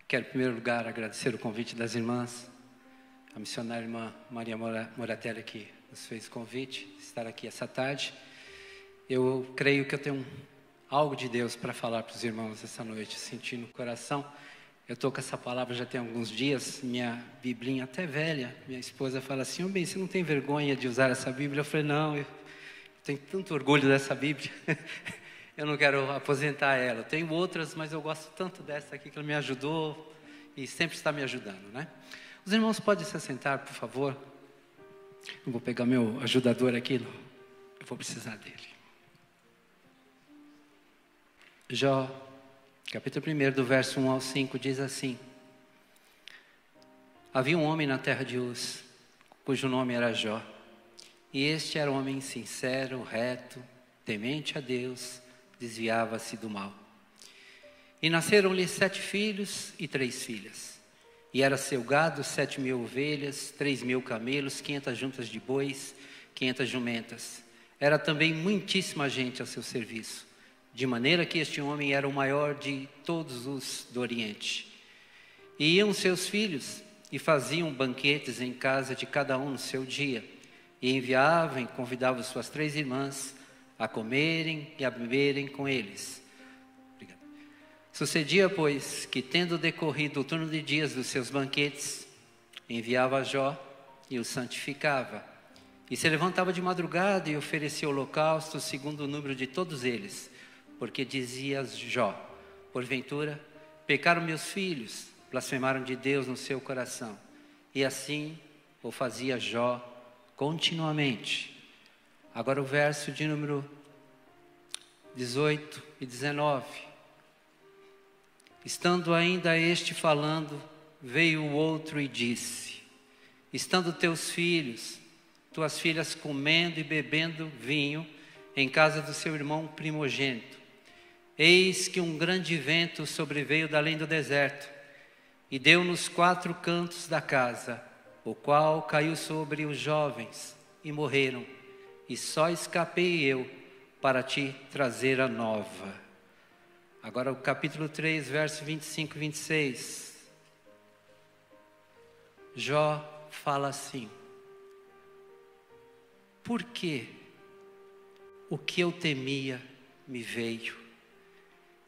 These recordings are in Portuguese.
Quero, em primeiro lugar, agradecer o convite das irmãs, a missionária irmã Maria Moratelli, que nos fez o convite de estar aqui essa tarde. Eu creio que eu tenho algo de Deus para falar para os irmãos essa noite, senti no coração. Eu estou com essa palavra já tem alguns dias, minha biblinha até velha. Minha esposa fala assim: bem, você não tem vergonha de usar essa Bíblia? Eu falei: não, eu tenho tanto orgulho dessa Bíblia. Eu não quero aposentar ela. Eu tenho outras, mas eu gosto tanto dessa aqui que ela me ajudou e sempre está me ajudando, né? Os irmãos podem se assentar, por favor. Eu vou pegar meu ajudador aqui, eu vou precisar dele. Jó, capítulo 1, do verso 1 ao 5, diz assim: havia um homem na terra de Uz, cujo nome era Jó. E este era um homem sincero, reto, temente a Deus, desviava-se do mal. E nasceram-lhe 7 filhos e 3 filhas. E era seu gado 7.000 ovelhas, 3.000 camelos, 500 juntas de bois, 500 jumentas. Era também muitíssima gente ao seu serviço, de maneira que este homem era o maior de todos os do Oriente. E iam seus filhos e faziam banquetes em casa de cada um no seu dia, e enviavam e convidavam suas 3 irmãs a comerem e a beberem com eles. Obrigado. Sucedia, pois, que tendo decorrido o turno de dias dos seus banquetes, enviava a Jó e o santificava, e se levantava de madrugada e oferecia holocausto segundo o número de todos eles, porque dizia Jó: porventura pecaram meus filhos, blasfemaram de Deus no seu coração. E assim o fazia Jó continuamente. Agora o verso de número 18 e 19. Estando ainda este falando, veio o outro e disse: estando teus filhos, tuas filhas comendo e bebendo vinho em casa do seu irmão primogênito, eis que um grande vento sobreveio da além do deserto, e deu nos 4 cantos da casa, o qual caiu sobre os jovens, e morreram. E só escapei eu para te trazer a nova. Agora o capítulo 3, verso 25 e 26. Jó fala assim: por que o que eu temia me veio,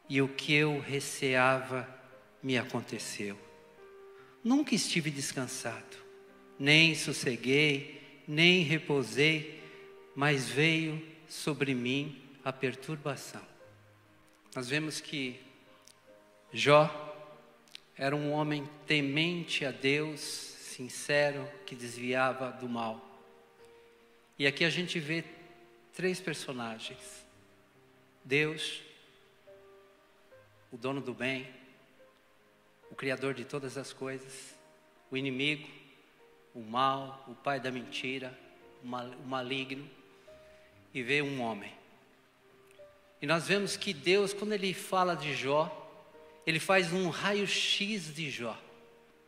e o que eu receava me aconteceu? Nunca estive descansado, nem sosseguei, nem repousei, mas veio sobre mim a perturbação. Nós vemos que Jó era um homem temente a Deus, sincero, que desviava do mal. E aqui a gente vê 3 personagens: Deus, o dono do bem, o criador de todas as coisas; o inimigo, o mal, o pai da mentira, o maligno. E veio um homem. E nós vemos que Deus, quando Ele fala de Jó, Ele faz um raio-x de Jó.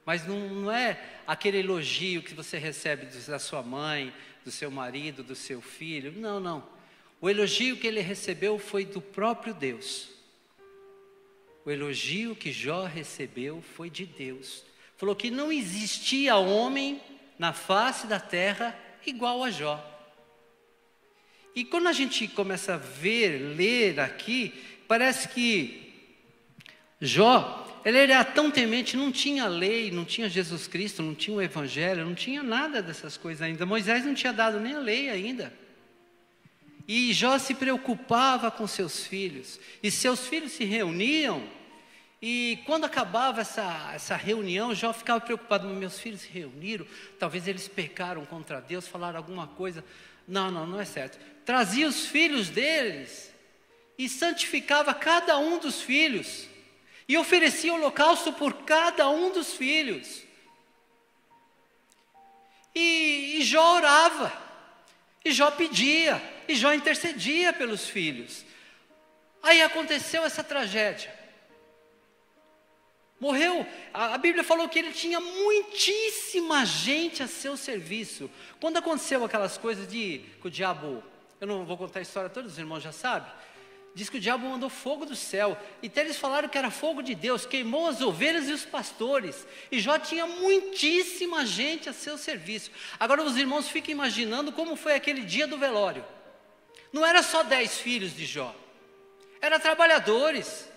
Mas não é aquele elogio que você recebe da sua mãe, do seu marido, do seu filho. Não, não. O elogio que ele recebeu foi do próprio Deus. O elogio que Jó recebeu foi de Deus. Falou que não existia homem na face da terra igual a Jó. E quando a gente começa a ler aqui, parece que Jó, ele era tão temente, não tinha lei, não tinha Jesus Cristo, não tinha o Evangelho, não tinha nada dessas coisas ainda. Moisés não tinha dado nem a lei ainda. E Jó se preocupava com seus filhos, e seus filhos se reuniam, e quando acabava essa reunião, Jó ficava preocupado: meus filhos se reuniram, talvez eles pecaram contra Deus, falaram alguma coisa. Não é certo. Trazia os filhos deles e santificava cada um dos filhos, e oferecia holocausto por cada um dos filhos. E Jó orava, e Jó pedia, e Jó intercedia pelos filhos. Aí aconteceu essa tragédia. Morreu. A Bíblia falou que ele tinha muitíssima gente a seu serviço. Quando aconteceu aquelas coisas que o diabo, eu não vou contar a história, todos os irmãos já sabem, Diz que o diabo mandou fogo do céu. Então eles falaram que era fogo de Deus, queimou as ovelhas e os pastores. E Jó tinha muitíssima gente a seu serviço. Agora os irmãos ficam imaginando como foi aquele dia do velório. Não era só 10 filhos de Jó. Era trabalhadores.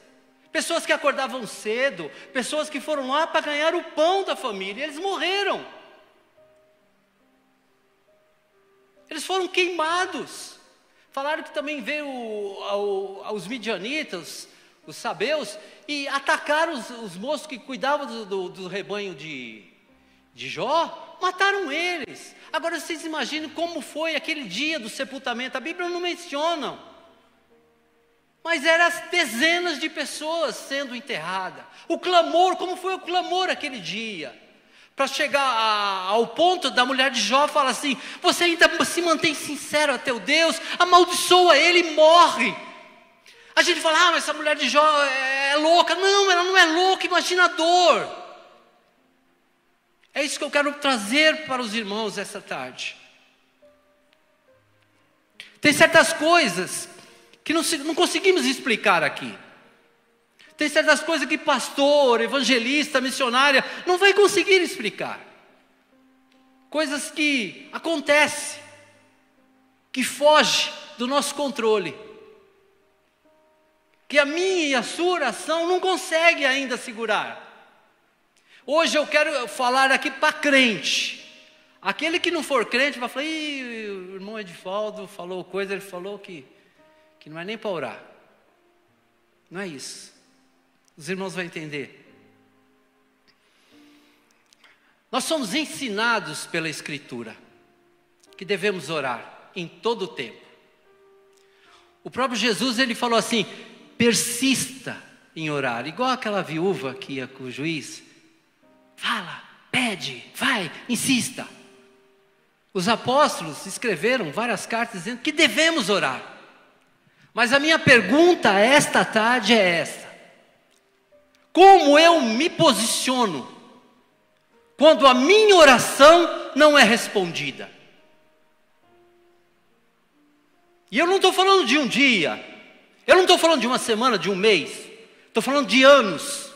Pessoas que acordavam cedo. Pessoas que foram lá para ganhar o pão da família. Eles morreram. Eles foram queimados. Falaram que também veio aos midianitas, os sabeus, e atacaram os moços que cuidavam do rebanho de Jó, mataram eles. Agora vocês imaginem como foi aquele dia do sepultamento. A Bíblia não menciona, mas eram dezenas de pessoas sendo enterradas. O clamor, como foi o clamor aquele dia? Para chegar ao ponto da mulher de Jó falar assim: você ainda se mantém sincero a teu Deus, amaldiçoa ele e morre. A gente fala: mas essa mulher de Jó é louca. Não, ela não é louca, imagina a dor. É isso que eu quero trazer para os irmãos essa tarde. Tem certas coisas que não conseguimos explicar aqui. Tem certas coisas que pastor, evangelista, missionária não vai conseguir explicar. Coisas que acontecem, que fogem do nosso controle, que a minha e a sua oração não consegue ainda segurar. Hoje eu quero falar aqui para crente. Aquele que não for crente vai falar: ih, o irmão Edivaldo falou coisa, ele falou que não é nem para orar. Não é isso. Os irmãos vão entender. Nós somos ensinados pela Escritura que devemos orar em todo o tempo. O próprio Jesus, ele falou assim: persista em orar. Igual aquela viúva que ia com o juiz. Fala, pede, vai, insista. Os apóstolos escreveram várias cartas dizendo que devemos orar. Mas a minha pergunta esta tarde é esta: como eu me posiciono quando a minha oração não é respondida? E eu não estou falando de um dia, eu não estou falando de uma semana, de um mês, estou falando de anos.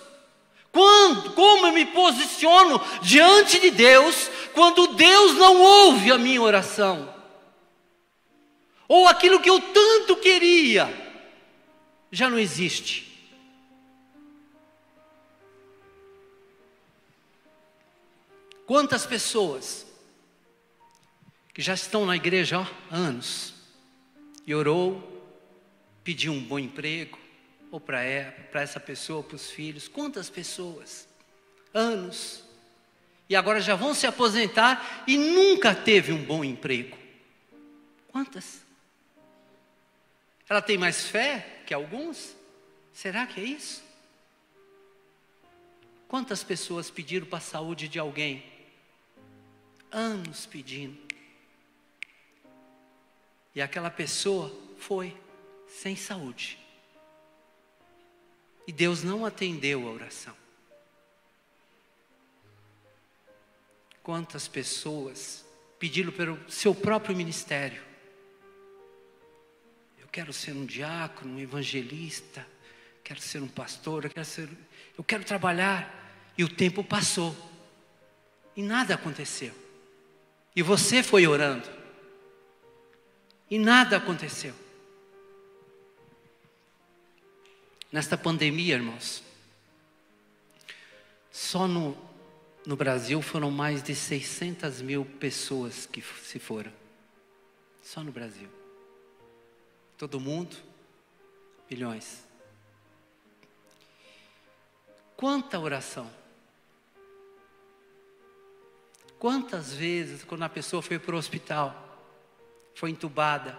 Como eu me posiciono diante de Deus quando Deus não ouve a minha oração? Ou aquilo que eu tanto queria já não existe. Quantas pessoas que já estão na igreja há anos e orou, pediu um bom emprego, ou para essa pessoa, para os filhos. Quantas pessoas, anos, e agora já vão se aposentar e nunca teve um bom emprego. Quantas? Ela tem mais fé que alguns? Será que é isso? Quantas pessoas pediram para a saúde de alguém? Anos pedindo. E aquela pessoa foi sem saúde. E Deus não atendeu a oração. Quantas pessoas pediram pelo seu próprio ministério? Eu quero ser um diácono, um evangelista, quero ser um pastor, eu quero trabalhar. E o tempo passou. E nada aconteceu. E você foi orando. E nada aconteceu. Nesta pandemia, irmãos, só no Brasil foram mais de 600 mil pessoas que se foram. Só no Brasil. Todo mundo, milhões. Quanta oração. Quantas vezes, quando a pessoa foi para o hospital, foi entubada,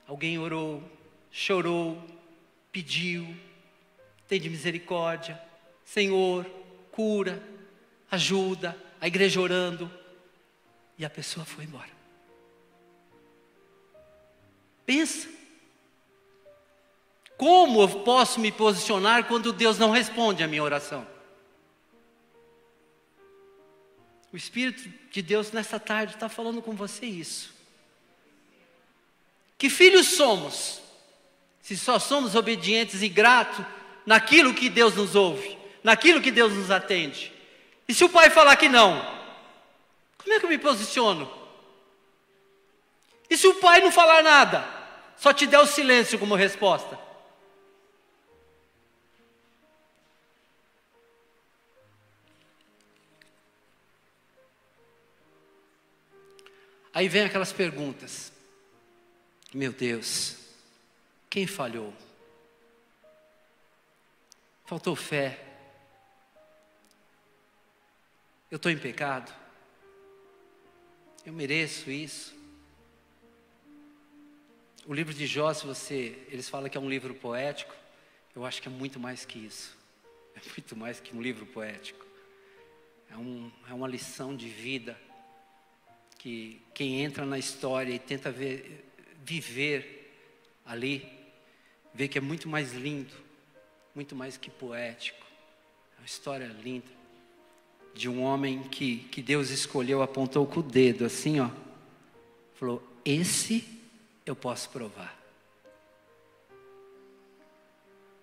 alguém orou, chorou, pediu, tem de misericórdia, Senhor, cura, ajuda, a igreja orando, e a pessoa foi embora. Pensa, como eu posso me posicionar quando Deus não responde a minha oração? O Espírito de Deus nessa tarde está falando com você isso. Que filhos somos? Se só somos obedientes e gratos naquilo que Deus nos ouve, naquilo que Deus nos atende. E se o pai falar que não, como é que eu me posiciono? E se o pai não falar nada, só te der o silêncio como resposta? Aí vem aquelas perguntas. Meu Deus, quem falhou? Faltou fé? Eu estou em pecado? Eu mereço isso? O livro de Jó, eles falam que é um livro poético, eu acho que é muito mais que isso. É muito mais que um livro poético. É uma lição de vida, que quem entra na história e tenta viver ali, vê que é muito mais lindo, muito mais que poético. É uma história linda, de um homem que Deus escolheu, apontou com o dedo assim, ó, falou: esse eu posso provar.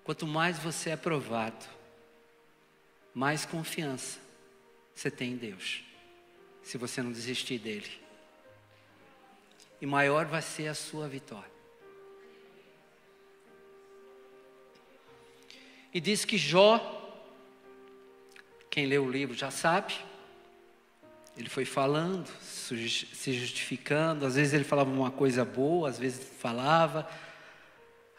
Quanto mais você é provado, mais confiança você tem em Deus, se você não desistir dele, e maior vai ser a sua vitória. E diz que Jó, quem lê o livro já sabe, ele foi falando, se justificando. Às vezes ele falava uma coisa boa, às vezes falava,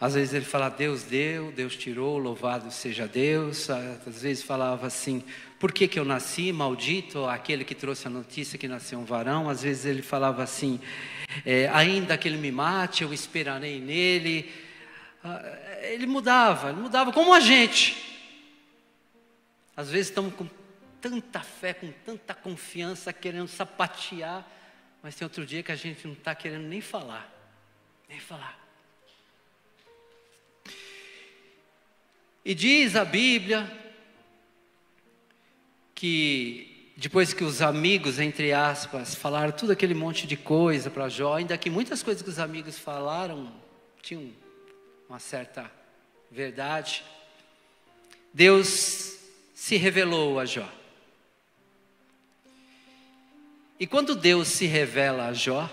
às vezes ele falava: Deus deu, Deus tirou, louvado seja Deus. Às vezes falava assim: por que eu nasci? Maldito aquele que trouxe a notícia que nasceu um varão. Às vezes ele falava assim: ainda que ele me mate, eu esperarei nele. Ele mudava como a gente. Às vezes estamos com tanta fé, com tanta confiança, querendo sapatear, mas tem outro dia que a gente não está querendo nem falar. E diz a Bíblia que depois que os amigos, entre aspas, falaram tudo aquele monte de coisa para Jó, ainda que muitas coisas que os amigos falaram tinham uma certa verdade, Deus se revelou a Jó. E quando Deus se revela a Jó,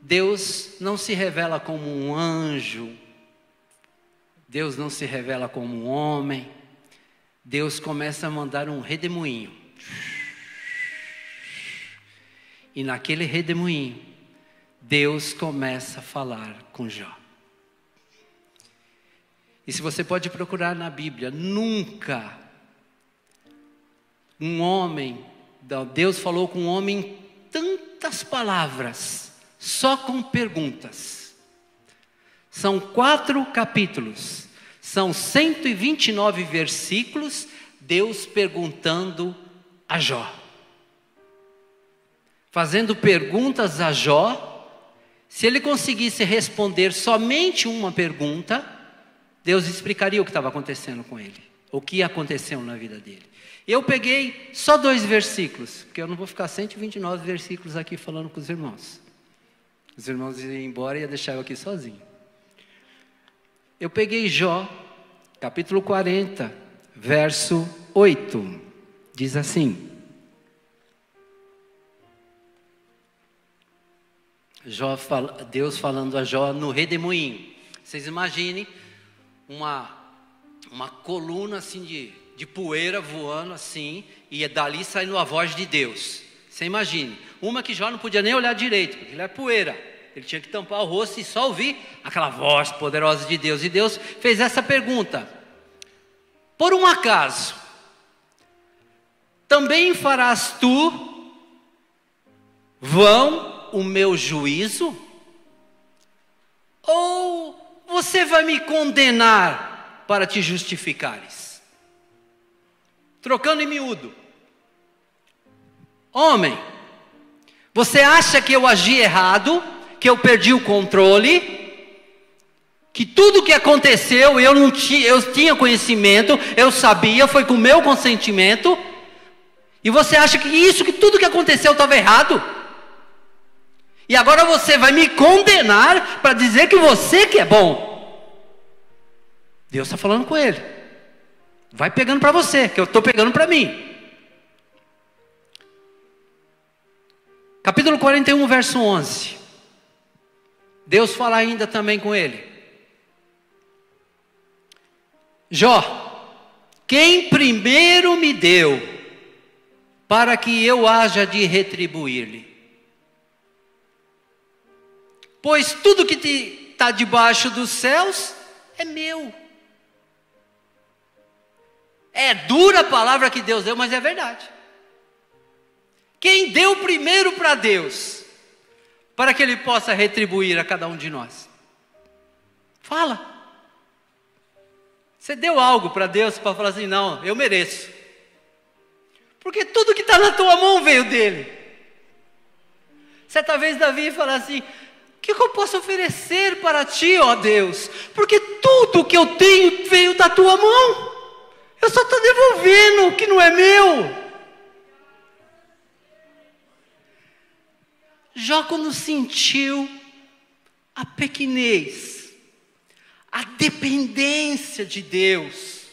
Deus não se revela como um anjo, Deus não se revela como um homem. Deus começa a mandar um redemoinho. E naquele redemoinho, Deus começa a falar com Jó. E se você pode procurar na Bíblia, nunca um homem, Deus falou com um homem tantas palavras, só com perguntas. São 4 capítulos, são 129 versículos, Deus perguntando a Jó. Fazendo perguntas a Jó. Se ele conseguisse responder somente uma pergunta, Deus explicaria o que estava acontecendo com ele, o que aconteceu na vida dele. Eu peguei só 2 versículos, porque eu não vou ficar 129 versículos aqui falando com os irmãos. Os irmãos iam embora e ia deixar eu aqui sozinho. Eu peguei Jó, capítulo 40, verso 8. Diz assim: Deus falando a Jó no redemoinho. Vocês imaginem uma coluna assim de poeira voando assim, e dali saindo a voz de Deus. Você imagine, uma que Jó não podia nem olhar direito, porque ele é poeira. Ele tinha que tampar o rosto e só ouvir aquela voz poderosa de Deus. E Deus fez essa pergunta: por um acaso, também farás tu vão o meu juízo? Ou você vai me condenar para te justificares? Trocando em miúdo. Homem, você acha que eu agi errado? Que eu perdi o controle? Que tudo que aconteceu eu tinha conhecimento, eu sabia, foi com o meu consentimento? E você acha que tudo que aconteceu estava errado? E agora você vai me condenar para dizer que você que é bom? Deus está falando com ele. Vai pegando para você, que eu estou pegando para mim. Capítulo 41, verso 11. Deus fala ainda também com ele. Jó, quem primeiro me deu, para que eu haja de retribuir-lhe? Pois tudo que está debaixo dos céus é meu. É dura a palavra que Deus deu, mas é verdade. Quem deu primeiro para Deus, para que Ele possa retribuir a cada um de nós? Fala. Você deu algo para Deus para falar assim, não, eu mereço. Porque tudo que está na tua mão veio dele. Certa vez Davi fala assim, o que eu posso oferecer para ti, ó Deus? Porque tudo que eu tenho veio da tua mão. Eu só estou devolvendo o que não é meu. Jó, quando sentiu a pequenez, a dependência de Deus,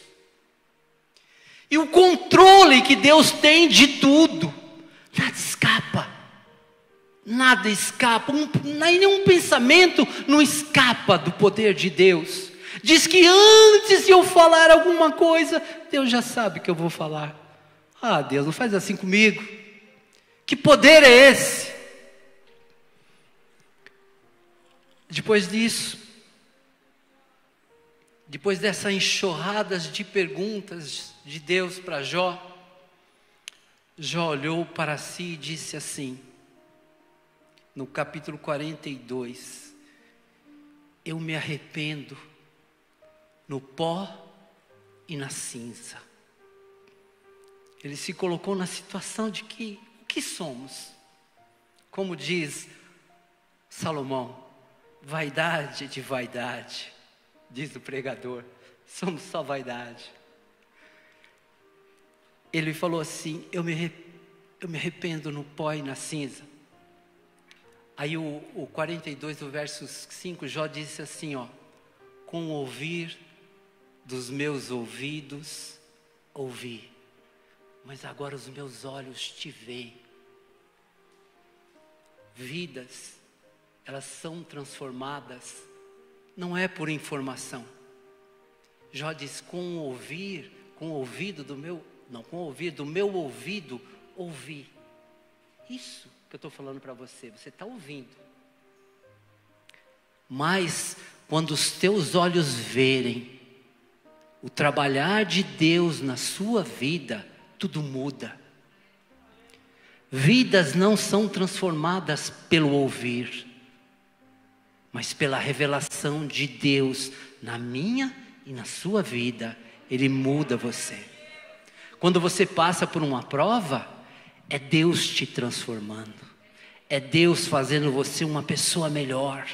e o controle que Deus tem de tudo, nada escapa, nenhum pensamento não escapa do poder de Deus. Diz que antes de eu falar alguma coisa, Deus já sabe que eu vou falar. Ah, Deus, não faz assim comigo. Que poder é esse? Depois disso, depois dessa enxurrada de perguntas de Deus para Jó, Jó olhou para si e disse assim, no capítulo 42, eu me arrependo no pó e na cinza. Ele se colocou na situação de que, o que somos? Como diz Salomão, vaidade de vaidade, diz o pregador, somos só vaidade. Ele falou assim, eu me arrependo no pó e na cinza. Aí o 42, o verso 5, Jó disse assim, ó, com o ouvir dos meus ouvidos, ouvi, mas agora os meus olhos te veem. Vidas, elas são transformadas, não é por informação. Jó diz, com o ouvido do meu ouvido, ouvi. Isso que eu estou falando para você, você está ouvindo. Mas, quando os teus olhos verem o trabalhar de Deus na sua vida, tudo muda. Vidas não são transformadas pelo ouvir, mas pela revelação de Deus na minha e na sua vida. Ele muda você. Quando você passa por uma prova, é Deus te transformando, é Deus fazendo você uma pessoa melhor.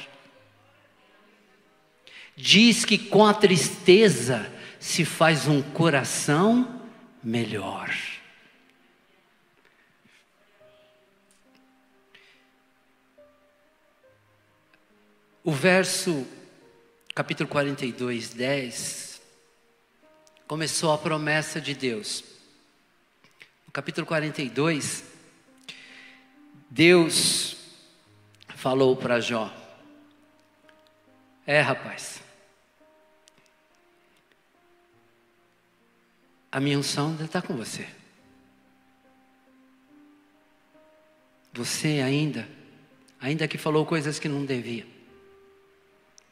Diz que com a tristeza se faz um coração melhor. O verso, capítulo 42, 10, começou a promessa de Deus. No capítulo 42, Deus falou para Jó, rapaz, a minha unção ainda está com você. Você ainda que falou coisas que não devia,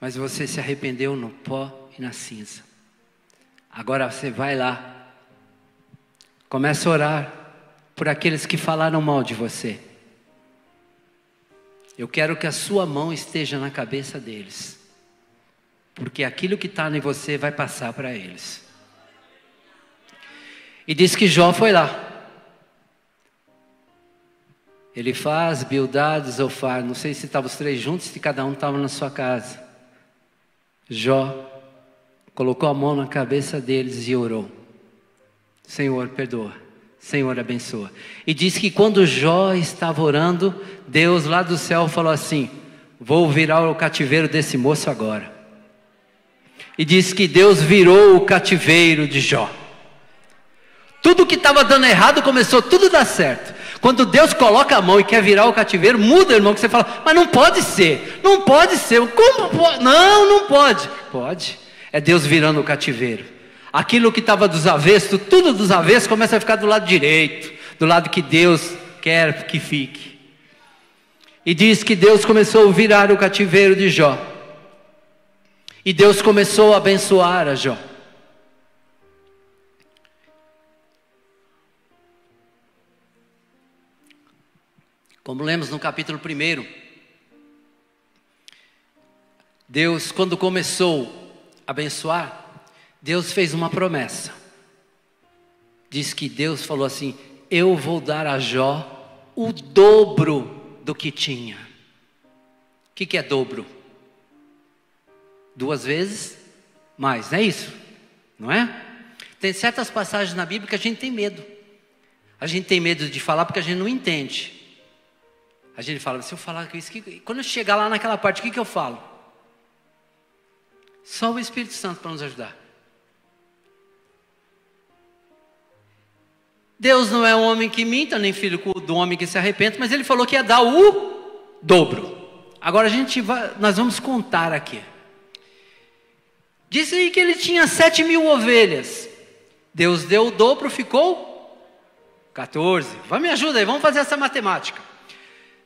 mas você se arrependeu no pó e na cinza. Agora você vai lá, começa a orar por aqueles que falaram mal de você. Eu quero que a sua mão esteja na cabeça deles, porque aquilo que está em você vai passar para eles. E diz que Jó foi lá. Elifaz, Bildad, Zofar, não sei se estavam os três juntos, se cada um estava na sua casa. Jó colocou a mão na cabeça deles e orou. Senhor, perdoa. Senhor, abençoa. E diz que quando Jó estava orando, Deus lá do céu falou assim, vou virar o cativeiro desse moço agora. E diz que Deus virou o cativeiro de Jó. Tudo que estava dando errado começou tudo a dar certo. Quando Deus coloca a mão e quer virar o cativeiro, muda, irmão, que você fala, mas não pode ser, não pode ser, como pode? Não, não pode. Pode, é Deus virando o cativeiro. Aquilo que estava dos avessos, tudo dos avessos começa a ficar do lado direito, do lado que Deus quer que fique. E diz que Deus começou a virar o cativeiro de Jó. E Deus começou a abençoar a Jó. Como lemos no capítulo 1, Deus, quando começou a abençoar, Deus fez uma promessa. Diz que Deus falou assim: eu vou dar a Jó o dobro do que tinha. O que é dobro? 2 vezes mais, não é isso? Não é? Tem certas passagens na Bíblia que a gente tem medo. A gente tem medo de falar porque a gente não entende. A gente fala, se eu falar isso, quando eu chegar lá naquela parte, o que eu falo? Só o Espírito Santo para nos ajudar. Deus não é um homem que minta, nem filho do homem que se arrepende, mas Ele falou que ia dar o dobro. Agora nós vamos contar aqui. Disse aí que ele tinha 7.000 ovelhas. Deus deu o dobro, ficou 14. Me ajuda aí, vamos fazer essa matemática.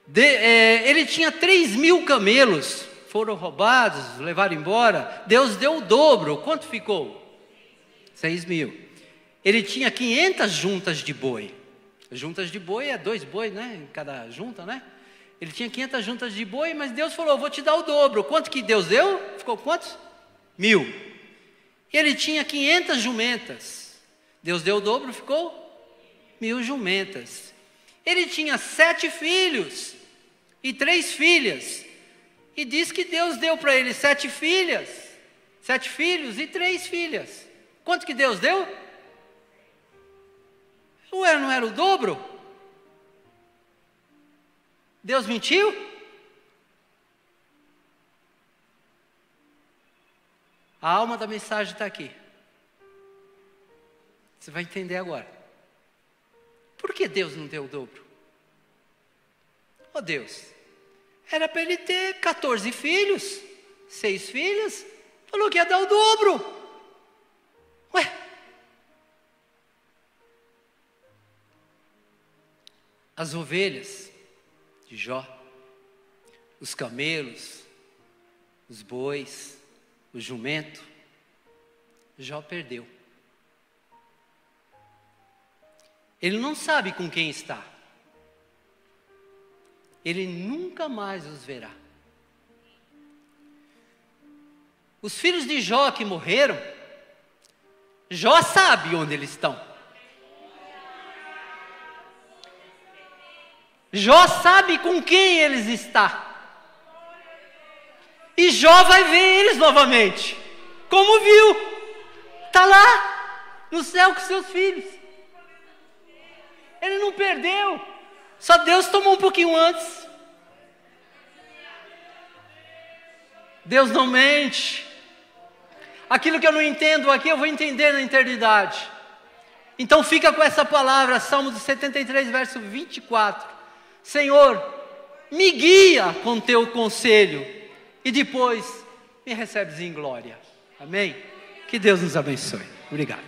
Ele tinha 3.000 camelos, foram roubados, levaram embora. Deus deu o dobro, quanto ficou? 6.000. Ele tinha 500 juntas de boi. Juntas de boi é 2 boi, né? Em cada junta, né? Ele tinha 500 juntas de boi, mas Deus falou, vou te dar o dobro. Quanto que Deus deu? Ficou quantos? 1.000. Ele tinha 500 jumentas. Deus deu o dobro, ficou 1.000 jumentas. Ele tinha 7 filhos e 3 filhas. E diz que Deus deu para ele 7 filhas, 7 filhos e 3 filhas. Quanto que Deus deu? Não era o dobro? Deus mentiu? A alma da mensagem está aqui. Você vai entender agora. Por que Deus não deu o dobro? Oh Deus, era para ele ter 14 filhos, 6 filhas, falou que ia dar o dobro. Ué? As ovelhas de Jó, os camelos, os bois, o jumento, Jó perdeu. Ele não sabe com quem está. Ele nunca mais os verá. Os filhos de Jó que morreram, Jó sabe onde eles estão. Jó sabe com quem eles estão. E Jó vai ver eles novamente. Como viu? Está lá, no céu com seus filhos. Ele não perdeu. Só Deus tomou um pouquinho antes. Deus não mente. Aquilo que eu não entendo aqui, eu vou entender na eternidade. Então fica com essa palavra, Salmo 73, verso 24. Senhor, me guia com teu conselho e depois me recebes em glória. Amém? Que Deus nos abençoe. Obrigado.